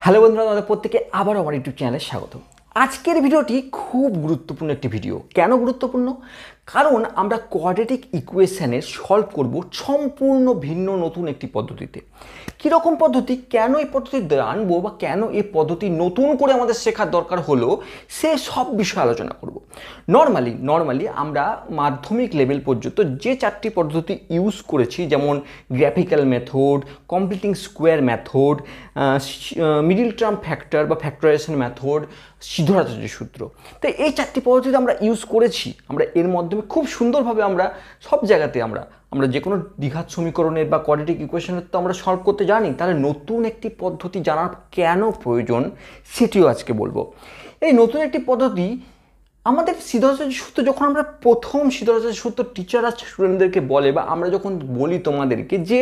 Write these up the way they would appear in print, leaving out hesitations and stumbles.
Hello বন্ধুরা, তোমাদের প্রত্যেকে আবার আমার ইউটিউব চ্যানেলে স্বাগত। আজকের ভিডিওটি খুব গুরুত্বপূর্ণ একটি ভিডিও। কেন গুরুত্বপূর্ণ? কারণ আমরা কোয়াড্রেটিক ইকুয়েশনের সলভ করব সম্পূর্ণ ভিন্ন নতুন একটি পদ্ধতিতে। কীরকম পদ্ধতি, কেন এই পদ্ধতি আনবো বা কেন এই পদ্ধতি নতুন করে আমাদের শেখার দরকার হলো, সে সব বিষয়ে আলোচনা করব। নর্মালি আমরা মাধ্যমিক লেভেল পর্যন্ত যে চারটি পদ্ধতি ইউজ করেছি, যেমন graphical method, completing square method, middle term factor বা ফ্যাক্টরাইজেশন মেথড, সিদ্ধার্থ সূত্র, তো এই চারটি পদ্ধতি আমরা ইউজ করেছি। আমরা এর মাধ্যমে খুব সুন্দরভাবে আমরা সব জায়গাতে আমরা যে কোনো দ্বিঘাত সমীকরণের বা কোয়াড্রেটিক ইকুয়েশনের তো আমরা সলভ করতে জানি, তাহলে নতুন একটি পদ্ধতি জানার কেন প্রয়োজন সেটিও আজকে বলবো। এই নতুন একটি পদ্ধতি আমাদের সিদ্ধার্থ সূত্র, যখন আমরা প্রথম সিদ্ধার্থ সূত্র টিচাররা স্টুডেন্টদেরকে বলে বা আমরা যখন বলি তোমাদেরকে যে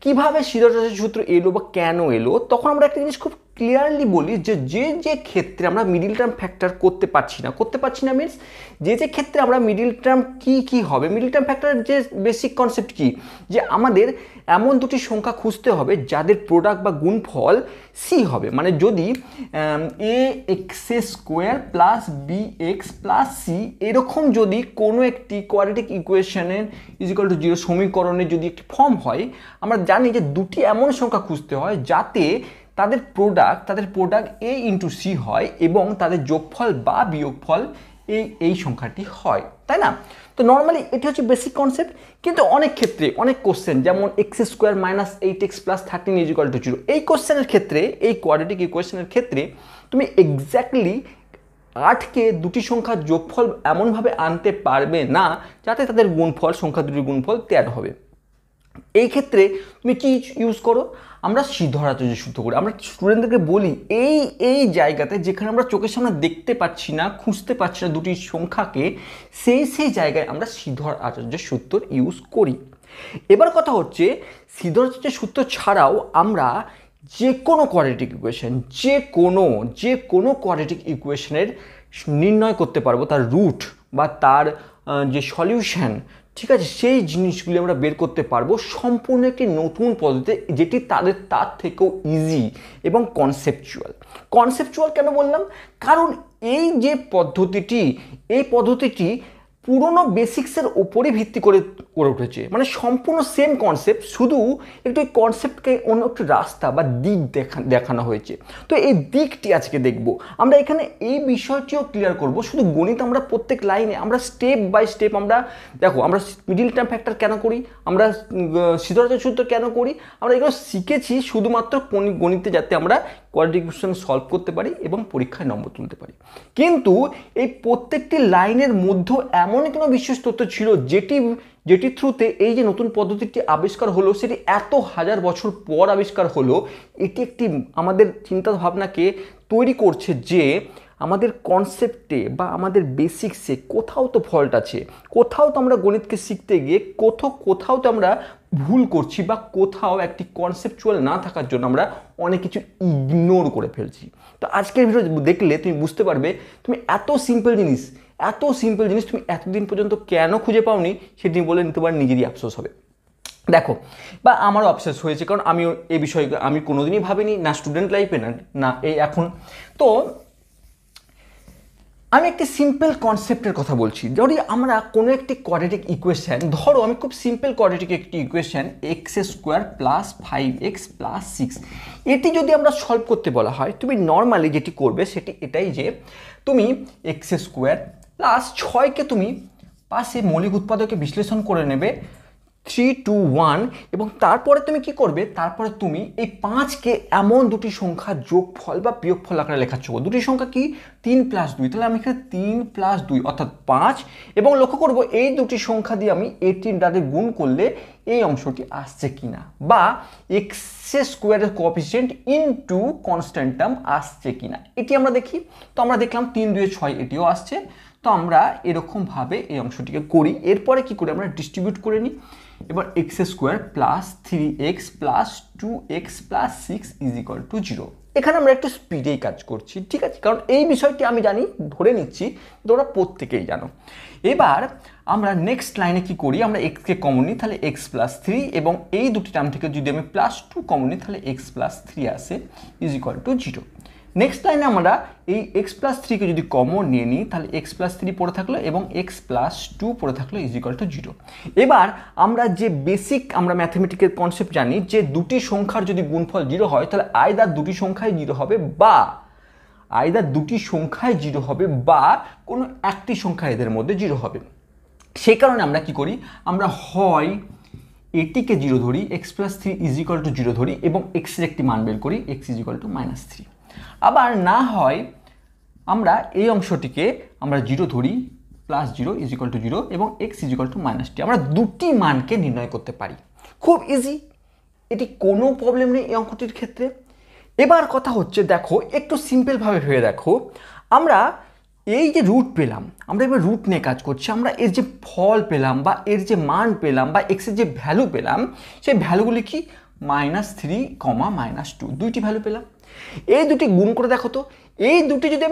কীভাবে সিদ্ধার্থ সূত্র এলো বা কেন এলো, তখন আমরা একটা জিনিস খুব ক্লিয়ারলি বলি যে যে ক্ষেত্রে আমরা মিডিল টার্ম ফ্যাক্টর করতে পারছি না মিনস যে ক্ষেত্রে আমরা মিডিল টার্ম কি হবে, মিডিল টার্ম ফ্যাক্টরের যে বেসিক কনসেপ্ট কি, যে আমাদের এমন দুটি সংখ্যা খুঁজতে হবে যাদের প্রোডাক্ট বা গুণফল সি হবে। মানে যদি a x square plus b x plus c এরকম যদি কোনো একটি কোয়াড্রেটিক ইকুয়েশনের ইজিক্যাল টু 0 সমীকরণের যদি একটি ফর্ম হয়, আমরা জানি যে দুটি এমন সংখ্যা খুঁজতে হয় যাতে তাদের প্রোডাক্ট এ ইন্টু সি হয় এবং তাদের যোগফল বা বিয়োগফল এই সংখ্যাটি হয়, তাই না? তো নর্মালি এটি হচ্ছে বেসিক কনসেপ্ট। কিন্তু অনেক ক্ষেত্রে অনেক কোশ্চেন, যেমন x square minus 8x plus 13 equal to 0, এই কোশ্চেনের ক্ষেত্রে, এই কোয়াড্রেটিক ইকুয়েশনের ক্ষেত্রে তুমি এক্স্যাক্টলি 8কে দুটি সংখ্যার যোগফল এমনভাবে আনতে পারবে না যাতে তাদের গুণফল, সংখ্যা দুটির গুণফল 13 হবে। এই ক্ষেত্রে তুমি কি ইউজ করো? আমরা সিদ্ধার্থ সূত্র করি। আমরা স্টুডেন্টদেরকে বলি এই জায়গাতে যেখানে আমরা চোখের সামনে দেখতে পাচ্ছি না, খুঁজতে পাচ্ছি না দুটি সংখ্যাকে, সেই জায়গায় আমরা সিদ্ধার্থ সূত্র ইউজ করি। এবার কথা হচ্ছে, সিদ্ধার্থ সূত্র ছাড়াও আমরা যে কোনো কোয়াড্রেটিক ইকুয়েশন, যে কোনো কোয়াড্রেটিক ইকুয়েশনের নির্ণয় করতে পারবো, তার রুট বা তার যে সলিউশন, ঠিক আছে, সেই জিনিসগুলি আমরা বের করতে পারবো সম্পূর্ণ একটি নতুন পদ্ধতি, যেটি তার থেকেও ইজি এবং কনসেপচুয়াল। কেন বললাম? কারণ এই যে পদ্ধতিটি পুরনো বেসিক্সের ওপরে ভিত্তি করে উঠেছে। মানে সম্পূর্ণ সেম কনসেপ্ট, শুধু একটু এই কনসেপ্টকে অন্য একটু রাস্তা বা দিক দেখানো হয়েছে। তো এই দিকটি আজকে দেখব আমরা। এখানে এই বিষয়টিও ক্লিয়ার করব। শুধু গণিত আমরা প্রত্যেক লাইনে আমরা স্টেপ বাই স্টেপ আমরা দেখো, আমরা মিডিল টার্ম ফ্যাক্টর কেন করি, আমরা সিদ্ধার্থ সূত্র কেন করি, আমরা এগুলো শিখেছি শুধুমাত্র গণিতে, যাতে আমরা কোয়াড্রেটিক ইকুয়েশন সলভ করতে পারি এবং পরীক্ষায় নম্বর তুলতে পারি। কিন্তু এই প্রত্যেকটি লাইনের মধ্যে এমন কোনো বিশেষ তথ্য ছিল যেটি থ্রুতে এই যে নতুন পদ্ধতিটি আবিষ্কার হলো, সেটি এত হাজার বছর পর আবিষ্কার হলো। এটি একটি আমাদের চিন্তা ভাবনাকে তৈরি করছে যে আমাদের কনসেপ্টে বা আমাদের বেসিক্সে কোথাও তো ফল্ট আছে, কোথাও তো আমরা গণিতকে শিখতে গিয়ে কোথাও তো আমরা ভুল করছি, বা কোথাও একটি কনসেপচুয়াল না থাকার জন্য আমরা অনেক কিছু ইগনোর করে ফেলছি। তো আজকের ভিডিও দেখলে তুমি বুঝতে পারবে, তুমি এত সিম্পল জিনিস তুমি এতদিন পর্যন্ত কেন খুঁজে পাওনি, সেটি বলে নিতে পারে নিজেরই আফসোস হবে। দেখো, বা আমারও আফসোস হয়েছে, কারণ আমিও এই বিষয়ে আমি কোনোদিনই ভাবিনি, না স্টুডেন্ট লাইফে না এই এখন। তো আমি একটি সিম্পল কনসেপ্টের কথা বলছি। যদি আমরা কোনো একটি কোয়াড্রেটিক ইকুয়েশন, ধরো আমি খুব সিম্পল কোয়াড্রেটিক একটি equation x square plus 5x plus 6, এটি যদি আমরা সলভ করতে বলা হয়, তুমি নর্মালি যেটি করবে সেটি এটাই যে তুমি এক্স স্কোয়ার প্লাস 6কে তুমি পাশে মৌলিক উৎপাদকে বিশ্লেষণ করে নেবে 3, 2, 1, এবং তারপরে তুমি কি করবে, তারপরে তুমি এই 5কে এমন দুটি সংখ্যা যোগফল বা বিয়োগফল আকারে লেখাচ্ছ। দুটি সংখ্যা কি, 3 প্লাস 2, তাহলে আমি এখানে 3 প্লাস 2 অর্থাৎ 5, এবং লক্ষ্য করব এই দুটি সংখ্যা দিয়ে আমি 18 দ্বারা গুণ করলে এই অংশটি আসছে কিনা, বা এক্স স্কোয়ারের কোএফিসিয়েন্ট ইনটু কনস্ট্যান্ট টার্ম আসছে কিনা, এটি আমরা দেখি। তো আমরা দেখলাম 3, 2, 6 এটিও আসছে। তো আমরা এরকমভাবে এই অংশটিকে করি। এরপরে কি করি, আমরা ডিস্ট্রিবিউট করে নিই। এবার x square plus 3x plus 2x plus 6 is equal to 0। এখানে আমরা একটু স্পিডেই কাজ করছি, ঠিক আছে, কারণ এই বিষয়টি আমি জানি, ধরে নিচ্ছি তোমরা প্রত্যেকেই জানো। এবার আমরা নেক্সট লাইনে কি করি, আমরা এক্সকে কমন নিই, তাহলে এক্স প্লাস থ্রি, এবং এই দুটি টার্ম থেকে যদি আমি প্লাস টু কমন নিই তাহলে এক্স প্লাস থ্রি আসে is equal to zero. Next লাইনে আমরা এই এক্স প্লাস থ্রিকে যদি কমন নিয়ে নিই তাহলে এক্স প্লাস থ্রি পড়ে থাকলো এবং এক্স প্লাস টু পড়ে থাকলো ইজ ইকুয়াল টু জিরো। এবার আমরা যে বেসিক আমরা ম্যাথমেটিক্যাল কনসেপ্ট জানি যে দুটি সংখ্যার যদি গুণফল জিরো হয় তাহলে আইদার দুটি সংখ্যায় জিরো হবে বা কোনো একটি সংখ্যা এদের মধ্যে জিরো হবে। সেই কারণে আমরা কি করি, আমরা হয় এটিকে জিরো ধরি, x plus three is equal to zero ধরি এবং এক্সের একটি মান বের করি, x is equal to minus three. আবার না হয় আমরা এই অংশটিকে আমরা জিরো ধরি, plus zero is equal to zero এবং x is equal to minus t. আমরা দুটি মানকে নির্ণয় করতে পারি, খুব ইজি, এটি কোনো প্রবলেম নেই এই অঙ্কটির ক্ষেত্রে। এবার কথা হচ্ছে দেখো, একটু সিম্পলভাবে ভেবে দেখো, আমরা এই যে রুট পেলাম, আমরা এবার রুট নিয়ে কাজ করছি, আমরা এর যে ফল পেলাম বা এর যে মান পেলাম বা এক্সের যে ভ্যালু পেলাম, সেই ভ্যালুগুলি কি minus three comma minus two, দুইটি ভ্যালু পেলাম। এই দুটি গুণ করে দেখো তো, এই দুটি যদি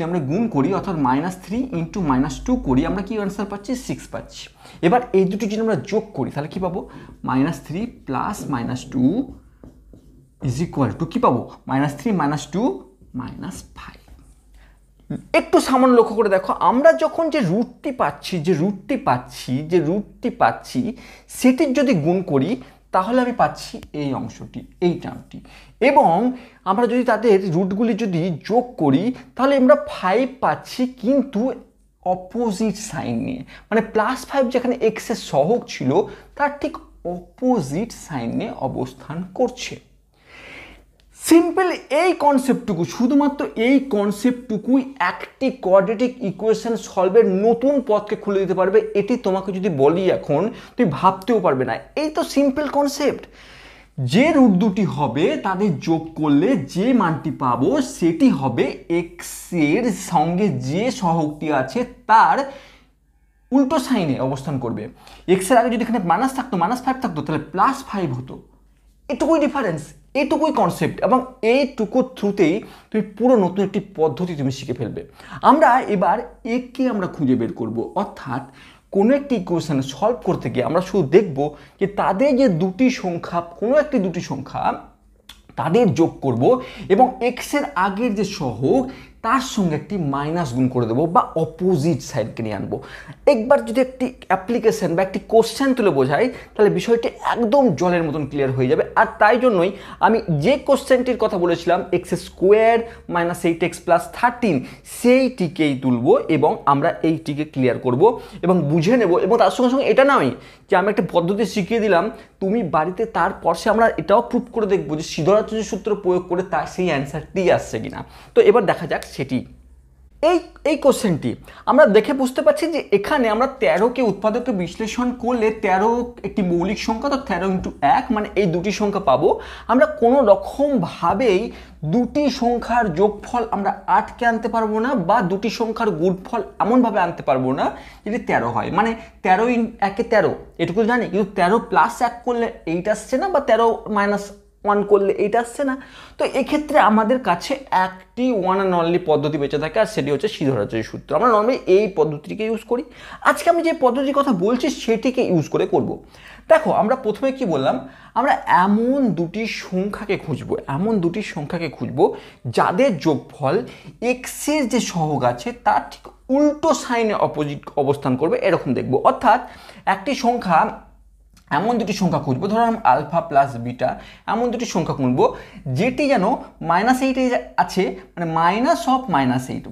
আমরা গুণ করি অর্থাৎ minus three into minus two করি, আমরা কি অ্যান্সার পাচ্ছি, সিক্স পাচ্ছি। এবার এই দুটি যদি আমরা যোগ করি তাহলে কি পাবো, minus three plus minus two is equal to কি পাবো, minus three minus two minus five. একটু সামান্য লক্ষ্য করে দেখো, আমরা যখন যে রুটটি পাচ্ছি সেটির যদি গুণ করি তাহলে আমি পাচ্ছি এই অংশটি, এই টার্মটি, এবং আমরা যদি তাদের রুটগুলি যদি যোগ করি তাহলে আমরা ফাইভ পাচ্ছি, কিন্তু অপোজিট সাইন নিয়ে, মানে প্লাস ফাইভ যেখানে এক্সের সহগ ছিল তার ঠিক অপোজিট সাইন নিয়ে অবস্থান করছে। সিম্পল এই কনসেপ্টটুকু, শুধুমাত্র এই কনসেপ্টটুকুই একটি কোয়াড্রেটিক ইকুয়েশন সলভের নতুন পথকে খুলে দিতে পারবে। এটি তোমাকে যদি বলি এখন তুমি ভাবতেও পারবে না, এই তো সিম্পল কনসেপ্ট। যে রুট দুটি হবে তাদের যোগ করলে যে মানটি পাবো সেটি হবে এক্স এর সঙ্গে যে সহগটি আছে তার উল্টো সাইনে অবস্থান করবে। এক্সের আগে যদি এখানে মাইনাস থাকতো, মাইনাস ফাইভ থাকতো, তাহলে প্লাস ফাইভ হতো। এটুকুই ডিফারেন্স, এটুকুই কনসেপ্ট, এবং এইটুকু থ্রুতেই তুমি পুরো নতুন একটি পদ্ধতি তুমি শিখে ফেলবে। আমরা এবার একে আমরা খুঁজে বের করব, অর্থাৎ কোনো একটি ইকুয়েশন সলভ করতে গিয়ে আমরা শুধু দেখব যে তাদের যে দুটি সংখ্যা, কোনো একটি দুটি সংখ্যা তাদের যোগ করব এবং এক্সের আগের যে সহগ তার সঙ্গে একটি মাইনাস গুণ করে দেবো বা অপোজিট সাইডকে নিয়ে আনবো। একবার যদি একটি অ্যাপ্লিকেশন বা একটি কোশ্চেন তুলে বোঝাই তাহলে বিষয়টি একদম জলের মতন ক্লিয়ার হয়ে যাবে। আর তাই জন্যই আমি যে কোশ্চেনটির কথা বলেছিলাম x square minus eight x plus thirteen, সেইটিকেই তুলবো এবং আমরা এইটিকে ক্লিয়ার করব এবং বুঝে নেব। এবং তার সঙ্গে সঙ্গে এটা নয় যে আমি একটা পদ্ধতি শিখিয়ে দিলাম তুমি বাড়িতে, তারপর সে আমরা এটাও প্রুভ করে দেখবো যে সিদ্ধার্থ সূত্র প্রয়োগ করে তার সেই অ্যান্সারটি আসছে কিনা। তো এবার দেখা যাক সেটি। এই কোশ্চেনটি আমরা দেখে বুঝতে পারছি যে এখানে আমরা 13কে উৎপাদকে বিশ্লেষণ করলে 13 একটি মৌলিক সংখ্যা, তো 13 ইন্টু 1 মানে এই দুটি সংখ্যা পাবো। আমরা কোনো রকমভাবেই দুটি সংখ্যার যোগফল আমরা 8কে আনতে পারবো না, বা দুটি সংখ্যার গুণফল এমনভাবে আনতে পারবো না যদি 13 হয়, মানে 13 1 13 এটুকু জানি, কিন্তু 13 প্লাস 1 করলে এইটা আসছে না, বা 13 মাইনাস 1 করলে এইটা আসছে না। তো এক্ষেত্রে আমাদের কাছে একটি ওয়ান অ্যান্ড অনলি পদ্ধতি বেঁচে থাকে, আর সেটি হচ্ছে সিদ্ধার্থের সূত্র। আমরা নর্মালি এই পদ্ধতিকে ইউজ করি। আজকে আমি যে পদ্ধতির কথা বলছি সেটিকে ইউজ করে করব। দেখো আমরা প্রথমে কি বললাম, আমরা এমন দুটি সংখ্যাকে খুঁজবো যাদের যোগফল এক্সের যে সহগ আছে তার ঠিক উল্টো সাইনে অপোজিট অবস্থান করবে, এরকম দেখব। অর্থাৎ একটি সংখ্যা, এমন দুটি সংখ্যা খুঁজবো, ধরুন আলফা প্লাস বিটা, এমন দুটি সংখ্যা খুঁজবো যেটি যেন মাইনাস এইটে আছে, মানে মাইনাস অফ মাইনাস এইট,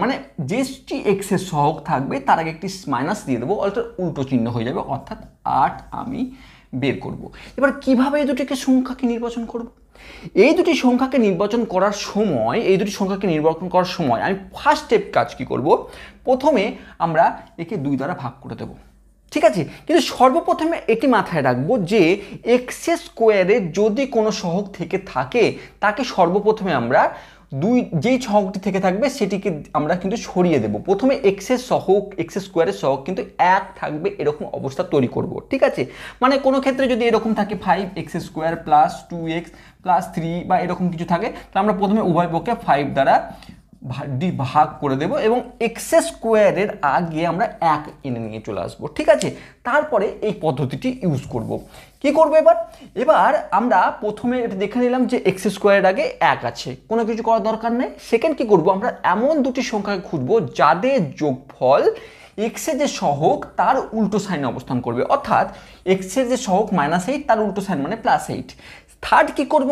মানে যেটি এক্সের সহগ থাকবে তার আগে একটি মাইনাস দিয়ে দেবো, অর্থাৎ উল্টো চিহ্ন হয়ে যাবে, অর্থাৎ 8 আমি বের করব। এবার কিভাবে এই দুটিকে সংখ্যাকে নির্বাচন করব? এই দুটি সংখ্যাকে নির্বাচন করার সময় আমি ফার্স্ট স্টেপ কাজ কি করব, প্রথমে আমরা একে 2 দ্বারা ভাগ করে দেবো, ঠিক আছে। কিন্তু সর্বপ্রথমে এটি মাথায় রাখবো যে এক্স স্কোয়ারের যদি কোনো সহগ থেকে থাকে তাকে সর্বপ্রথমে আমরা যেই সহগটি থেকে থাকবে সেটিকে আমরা কিন্তু সরিয়ে দেব। প্রথমে এক্স স্কোয়ারের সহগ কিন্তু 1 থাকবে, এরকম অবস্থা তৈরি করব, ঠিক আছে। মানে কোনো ক্ষেত্রে যদি এরকম থাকে 5x square plus 2x plus 3 বা এরকম কিছু থাকে, তাহলে আমরা প্রথমে উভয় পক্ষে 5 দ্বারা ভাগ করে দেব এবং এক্স স্কোয়ারের আগে আমরা 1 এনে নিয়ে চলে আসবো, ঠিক আছে। তারপরে এই পদ্ধতিটি ইউজ করব। কি করবো এবার আমরা প্রথমে এটা দেখে নিলাম যে এক্স স্কোয়ারের আগে 1 আছে, কোনো কিছু করার দরকার নেই। সেকেন্ড কি করব, আমরা এমন দুটি সংখ্যাকে খুঁজবো যাদের যোগফল এক্সের যে সহগ তার উল্টো সাইনে অবস্থান করবে, অর্থাৎ এক্সের যে সহগ -8 তার উল্টো সাইন মানে +8। থার্ড কি করব,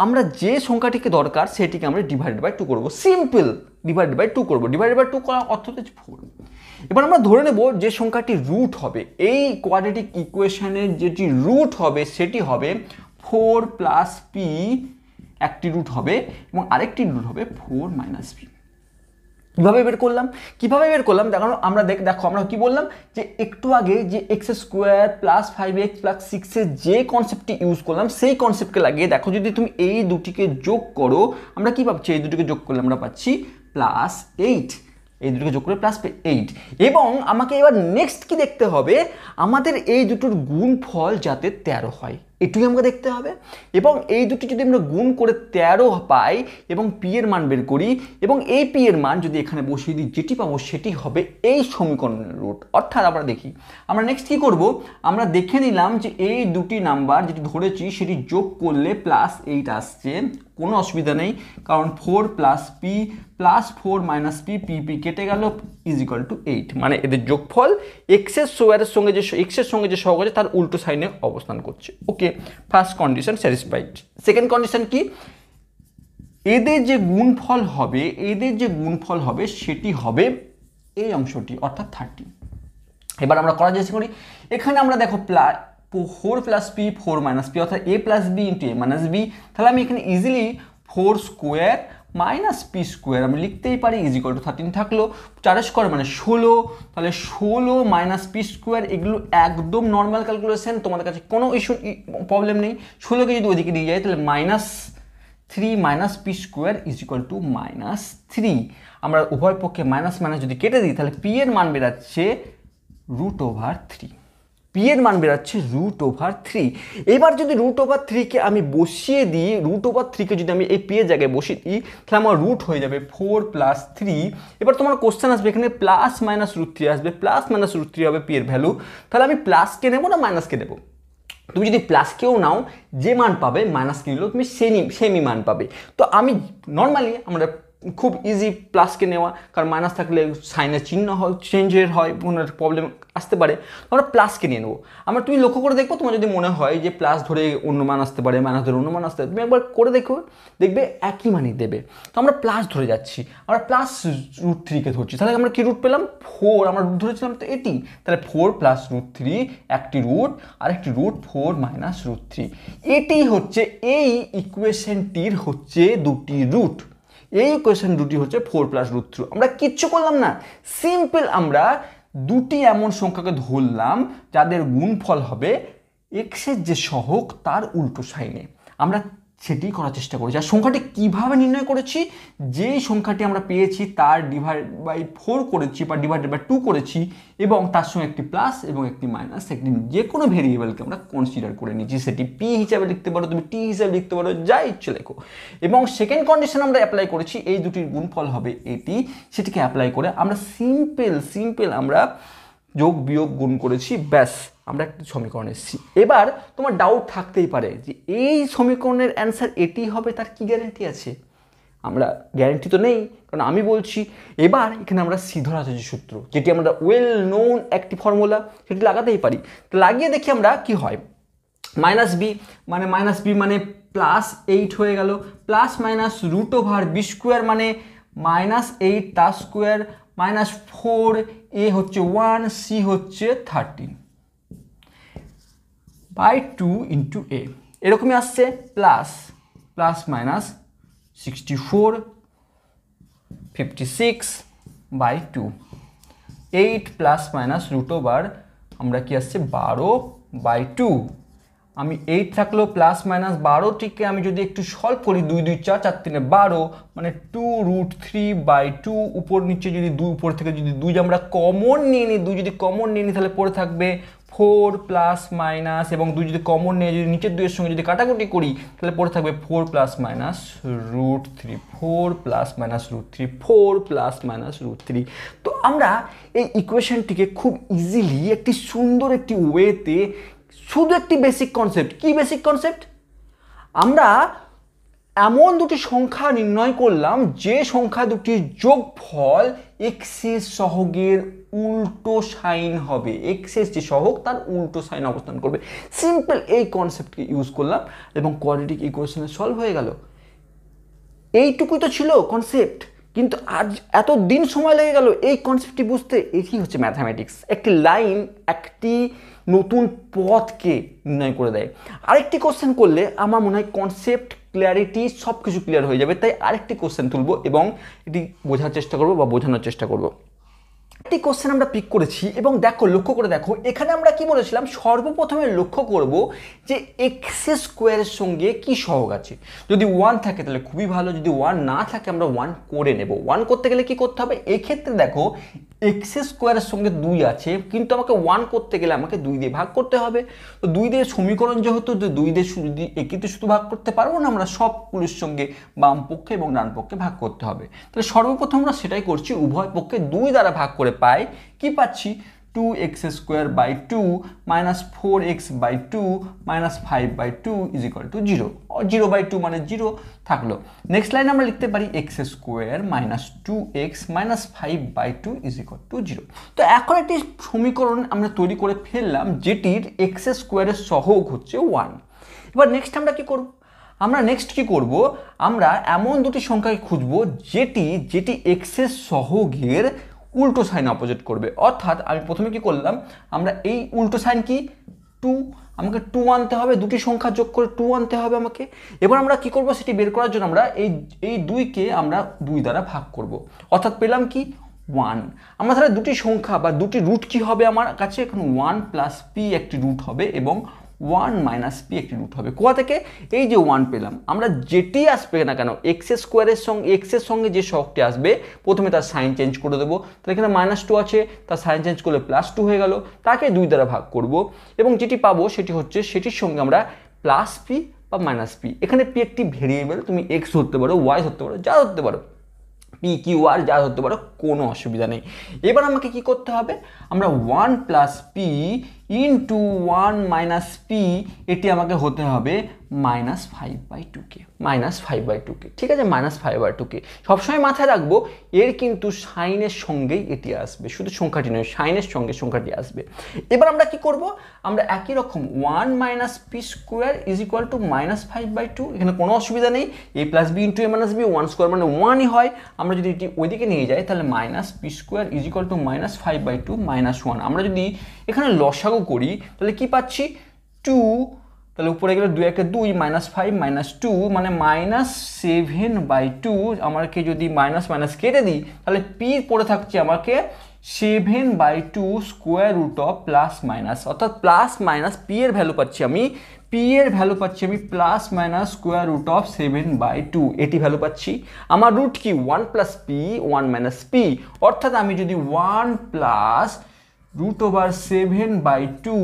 আমরা যে সংখ্যাটিকে দরকার সেটিকে আমরা /2 করব। সিম্পল, /2 করব। /2 করার অর্থ হচ্ছে 4। এবার আমরা ধরে নেব যে সংখ্যাটি রুট হবে, এই কোয়াড্রেটিক ইকুয়েশনের যেটি রুট হবে সেটি হবে 4 + p, একটি রুট হবে এবং আরেকটি রুট হবে 4 - p। কিভাবে বের করলাম দেখো, আমরা কি বললাম যে একটু আগে যে x² + 5x + 6 এর যে কনসেপ্টটি ইউজ করলাম সেই কনসেপ্টকে লাগিয়ে দেখো, যদি তুমি এই দুটিকে যোগ করো আমরা কি পাচ্ছি, এই দুটিকে যোগ করলে আমরা পাচ্ছি +8, এই দুটোকে যোগ করে +8। এবং আমাকে এবার নেক্সট কি দেখতে হবে, আমাদের এই দুটোর গুণফল যাতে 13 হয়, এটুকুই আমাকে দেখতে হবে। এবং এই দুটি যদি আমরা গুণ করে 13 পাই এবং পি এর মান বের করি এবং এই পি এর মান যদি এখানে বসিয়ে দিই, যেটি পাবো সেটি হবে এই সমীকরণের রুট। অর্থাৎ আমরা নেক্সট কি করব, আমরা দেখে নিলাম যে এই দুটি নাম্বার যেটি ধরেছি সেটি যোগ করলে +8 আসছে, কোনো অসুবিধা নেই, কারণ 4 + p + 4 - p, p কেটে গেল = 8, মানে এদের যোগফল এক্সের সঙ্গে যে সহগ আছে তার উল্টো সাইনে অবস্থান করছে। Okay, first condition satisfied. Second condition কি, এদের যে গুণফল হবে সেটি হবে এই অংশটি, অর্থাৎ 30। এবার আমরা করার চেষ্টা করি, এখানে আমরা দেখো 4 + p 4 - p, অর্থাৎ a + b × a - b। তাহলে আমি এখানে ইজিলি 4² - p² আমি লিখতেই পারি = 13 থাকলো। 4² মানে 16, তাহলে 16 - p², এগুলো একদম নর্মাল ক্যালকুলেশন, তোমাদের কাছে কোনো প্রবলেম নেই। 16কে যদি ওইদিকে নিয়ে যাই তাহলে -3 - p² = -3। আমরা উভয় পক্ষে মাইনাস যদি কেটে দিই তাহলে p এর মান বেরাচ্ছে √3। পি এর মান বেরাচ্ছে √3। এবার যদি √3কে আমি বসিয়ে দিই, √3কে যদি আমি এই পি এর জায়গায় বসিয়ে দিই তাহলে আমার রুট হয়ে যাবে 4 + 3। এবার তোমার কোশ্চেন আসবে এখানে +-√3 আসবে, +-√3 হবে পি এর ভ্যালু। তাহলে আমি প্লাসকে নেবো না মাইনাসকে নেবো? তুমি যদি প্লাসকেও নাও যে মান পাবে, মাইনাসকে নিলেও তুমি সেমই মান পাবে। তো আমি নর্মালি আমরা খুব ইজি প্লাসকে নেওয়া, কারণ মাইনাস থাকলে সাইনের চিহ্ন চেঞ্জের হয়, কোনো প্রবলেম আসতে পারে, আমরা প্লাসকে নিয়ে নেবো। তুমি লক্ষ্য করে দেখবো, তোমার যদি মনে হয় যে প্লাস ধরে অন্য মান আসতে পারে, মাইনাস ধরে অন্য মান আসতে পারে, তুমি একবার করে দেখবে একই মানই দেবে। তো আমরা প্লাস ধরে যাচ্ছি, আমরা +√3কে ধরছি, তাহলে আমরা কি রুট পেলাম 4, আমরা রুট ধরেছিলাম তো এটি, তাহলে 4 + √3, একটি রুট আর একটি রুট 4 - √3। এটি হচ্ছে এই ইকুয়েশনটির হচ্ছে দুটি রুট, এই ইকুয়েশন দুটি হচ্ছে 4 + √3। আমরা কিচ্ছু করলাম না, সিম্পল আমরা দুটি এমন সংখ্যাকে ধরলাম যাদের গুণফল হবে এক্সের যে সহগ তার উল্টো সাইনে, আমরা সেটি করার চেষ্টা করেছি। আর সংখ্যাটি কিভাবে নির্ণয় করেছি, যেই সংখ্যাটি আমরা পেয়েছি তার /4 করেছি বা /2 করেছি এবং তার সঙ্গে একটি প্লাস এবং একটি মাইনাস, একটি যে কোনো ভেরিয়েবলকে আমরা কনসিডার করে নিয়েছি। সেটি পি হিসাবে লিখতে পারো, তুমি টি হিসাবে লিখতে পারো, যা ইচ্ছে লেখো। এবং সেকেন্ড কন্ডিশন আমরা অ্যাপ্লাই করেছি, এই দুটির গুণফল হবে এটি, সেটিকে অ্যাপ্লাই করে আমরা সিম্পল আমরা যোগ বিয়োগ গুণ করেছি, ব্যাস আমরা একটা সমীকরণ এসেছি। এবার তোমার ডাউট থাকতেই পারে যে এই সমীকরণের অ্যান্সার এটি হবে, তার কি গ্যারেন্টি আছে? আমরা গ্যারেন্টি তো নেই, কারণ আমি বলছি এবার এখানে আমরা সিধরাচার্য সূত্র, যেটি আমরা ওয়েল নোন একটি ফর্মুলা, সেটি লাগাতেই পারি। তো লাগিয়ে দেখি আমরা কি হয়। -b মানে +8 হয়ে গেল, প্লাস মাইনাস √b² মানে -8 তার স্কোয়ার, -4, a হচ্ছে 1, c হচ্ছে 13/2 × a, এরকমই আসছে প্লাস -64 56/2, 8 ± আমরা কি আসছে 12/2। আমি 8 থাকলো +-12টিকে আমি যদি একটু সলভ করি, 2 2 4 4 3 12, মানে 2√3/2, উপর নিচে যদি 2, উপর থেকে যদি 2 আমরা কমন নিয়ে নিই, 2 যদি কমন নিয়ে নিই তাহলে পড়ে থাকবে 4 প্লাস মাইনাস, এবং 2 যদি কমন নিয়ে যদি নিচের 2 এর সঙ্গে যদি কাটাকুটি করি তাহলে পড়ে থাকবে 4 plus minus root 3, 4 plus minus root 3, 4 plus minus root 3। তো আমরা এই ইকুয়েশনটিকে খুব ইজিলি একটি সুন্দর একটি ওয়েতে, শুধু একটি বেসিক কনসেপ্ট, কি বেসিক কনসেপ্ট, আমরা এমন দুটি সংখ্যা নির্ণয় করলাম যে সংখ্যা দুটির যোগফল এক্সেস সহগের উল্টো সাইন হবে, এক্সেস যে সহগ তার উল্টো সাইন অবস্থান করবে। সিম্পল এই কনসেপ্টকে ইউজ করলাম এবং কোয়াড্রেটিক ইকুয়েশনে সলভ হয়ে গেল। এইটুকুই তো ছিল কনসেপ্ট, কিন্তু আজ এত দিন সময় লেগে গেল এই কনসেপ্টটি বুঝতে। এটি হচ্ছে ম্যাথামেটিক্স, একটি লাইন একটি নতুন পথকে নির্ণয় করে দেয়। আরেকটি কোশ্চেন করলে আমার মনে হয় কনসেপ্ট ক্লিয়ারিটি সব কিছু ক্লিয়ার হয়ে যাবে, তাই আরেকটি কোশ্চেন তুলবো এবং এটি বোঝার চেষ্টা করবো বা বোঝানোর চেষ্টা করবো। একটি কোশ্চেন আমরা পিক করেছি এবং দেখো, লক্ষ্য করে দেখো, এখানে আমরা কি বলেছিলাম, সর্বপ্রথমে লক্ষ্য করব যে এক্স স্কোয়ারের সঙ্গে কি সহগ আছে। যদি 1 থাকে তাহলে খুবই ভালো, যদি 1 না থাকে আমরা 1 করে নেব। 1 করতে গেলে কি করতে হবে, এক্ষেত্রে দেখো এক্স স্কোয়ারের সঙ্গে 2 আছে, কিন্তু আমাকে 1 করতে গেলে আমাকে 2 দিয়ে ভাগ করতে হবে। তো 2 দিয়ে সমীকরণ যেহেতু, 2 দিয়ে যদি একিতে শুধু ভাগ করতে পারবো না, আমরা সবগুলোর সঙ্গে বাম পক্ষে এবং ডান পক্ষে ভাগ করতে হবে। তাহলে সর্বপ্রথম আমরা সেটাই করছি, উভয় পক্ষে 2 দ্বারা ভাগ করে পাই কি পাচ্ছি, 2x square by 2 minus 4x by 2 minus 5 by 2 is equal to 0। 0 by 2 মানে 0 থাকলো। নেক্সট লাইন আমরা লিখতে পারি x square minus 2x minus 5 by 2 is equal to 0। তো এখন একটি সমীকরণ আমরা তৈরি করে ফেললাম যেটির এক্স স্কোয়ারের সহগ হচ্ছে 1। এবার নেক্সট আমরা কি করব, আমরা এমন দুটি সংখ্যাকে খুঁজবো যেটি এক্সের সহগের উল্টো সাইন অপোজিট করবে। অর্থাৎ আমি প্রথমে কি করলাম, আমরা এই উল্টো সাইন কি 2, আমাকে 2 আনতে হবে, দুটি সংখ্যা যোগ করে 2 আনতে হবে আমাকে। এবার আমরা কি করব, সেটি বের করার জন্য আমরা এই 2কে আমরা 2 দ্বারা ভাগ করব, অর্থাৎ পেলাম কি 1। আমরা তাহলে দুটি সংখ্যা বা দুটি রুট কি হবে আমার কাছে, এখন 1 প্লাস পি একটি রুট হবে এবং 1 মাইনাস পি একটি রুট হবে। কোথা থেকে, এই যে 1 পেলাম, আমরা যেটি আসবে না কেন এক্স এর সঙ্গে যে সহগটি আসবে প্রথমে তার সাইন চেঞ্জ করে দেবো। তাহলে এখানে -2 আছে, তার সাইন চেঞ্জ করলে +2 হয়ে গেল, তাকে 2 দ্বারা ভাগ করব এবং যেটি পাবো সেটি হচ্ছে, সেটির সঙ্গে আমরা প্লাস পি বা মাইনাস পি, এখানে পি একটি ভেরিয়েবল, তুমি এক্স ধরতে পারো, ওয়াই ধরতে পারো, যা ধরতে পারো, পি কিউ আর যা ধরতে পারো, কোনো অসুবিধা নেই। এবার আমাকে কি করতে হবে, আমরা 1 plus P into 1 minus P, এটি আমাকে হতে হবে -5/2কে, -5/2কে, ঠিক আছে, -5/2কে সবসময় মাথায় রাখবো, এর কিন্তু সাইনের সঙ্গেই এটি আসবে, শুধু সংখ্যাটি নয়, সাইনের সঙ্গে সংখ্যাটি আসবে। এবার আমরা কি করব, আমরা একই রকম 1 minus p square is equal to -5/2, এখানে কোনো অসুবিধা নেই, a plus b into a minus b, 1 square মানে 1ই হয়। আমরা যদি এটি ওইদিকে নিয়ে যাই তাহলে minus p square is equal to -5/2 -1। আমরা যদি এখানে লসাগু করি তাহলে কি পাচ্ছি, 2, তাহলে উপরে গেলে 2 একে 2, -5 -2 মানে -7/2। আমাকে যদি মাইনাস মাইনাস কেটে দিই তাহলে পি পড়ে থাকছে আমাকে 7/2 square root of plus minus, অর্থাৎ প্লাস মাইনাস পি এর ভ্যালু পাচ্ছি আমি, plus minus square root of 7/2, এটি ভ্যালু পাচ্ছি। আমার রুট কি 1 প্লাস পি 1 মাইনাস পি, অর্থাৎ আমি যদি 1 প্লাস √7/2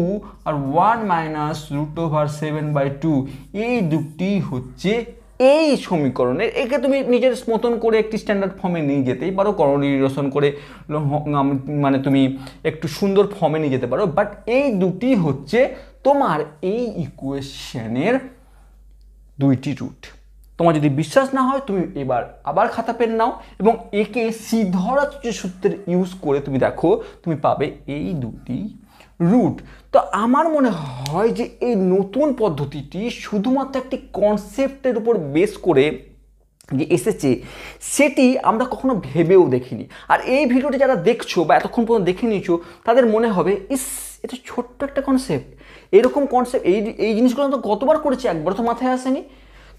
আর 1 মাইনাস √7/2, এই দুটি হচ্ছে এই সমীকরণের, একে তুমি নিজের মতন করে একটি স্ট্যান্ডার্ড ফর্মে নিয়ে যেতেই পারো, করণীয়রসন করে মানে তুমি একটু সুন্দর ফর্মে নিয়ে যেতে পারো, বাট এই দুটি হচ্ছে তোমার এই ইকুয়েশনের দুইটি রুট। তোমার যদি বিশ্বাস না হয় তুমি এবার আবার খাতা পেন নাও এবং একে সিধরাচ্য সূত্রের ইউজ করে তুমি দেখো, তুমি পাবে এই দুটি রুট। তো আমার মনে হয় যে এই নতুন পদ্ধতিটি শুধুমাত্র একটি কনসেপ্টের উপর বেস করে যে এসেছে, সেটি আমরা কখনো ভেবেও দেখিনি। আর এই ভিডিওটি যারা দেখছো বা এতক্ষণ পর্যন্ত দেখে নিয়েছো, তাদের মনে হবে এটা ছোট্ট একটা কনসেপ্ট, এরকম কনসেপ্ট এই জিনিসগুলো তো কতবার করেছি, একবার তো মাথায় আসেনি।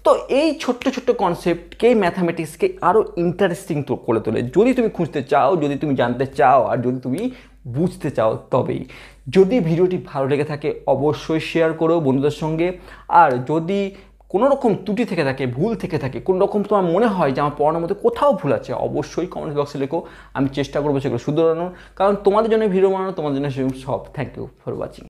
তো এই ছোট্ট ছোট্ট কনসেপ্টকে ম্যাথামেটিক্সকে আরও ইন্টারেস্টিং করে তোলে, যদি তুমি খুঁজতে চাও, যদি তুমি জানতে চাও, আর যদি তুমি বুঝতে চাও তবেই। যদি ভিডিওটি ভালো লেগে থাকে অবশ্যই শেয়ার করো বন্ধুদের সঙ্গে। আর যদি কোনো রকম ত্রুটি থেকে থাকে, ভুল থেকে থাকে, কোনো রকম তোমার মনে হয় যে আমার পড়ানোর মধ্যে কোথাও ভুল আছে, অবশ্যই কমেন্ট বক্সে লেখো, আমি চেষ্টা করবো সেগুলো শুধরানোর, কারণ তোমাদের জন্য ভিডিও বানানো, তোমাদের জন্য সব। Thank you for watching.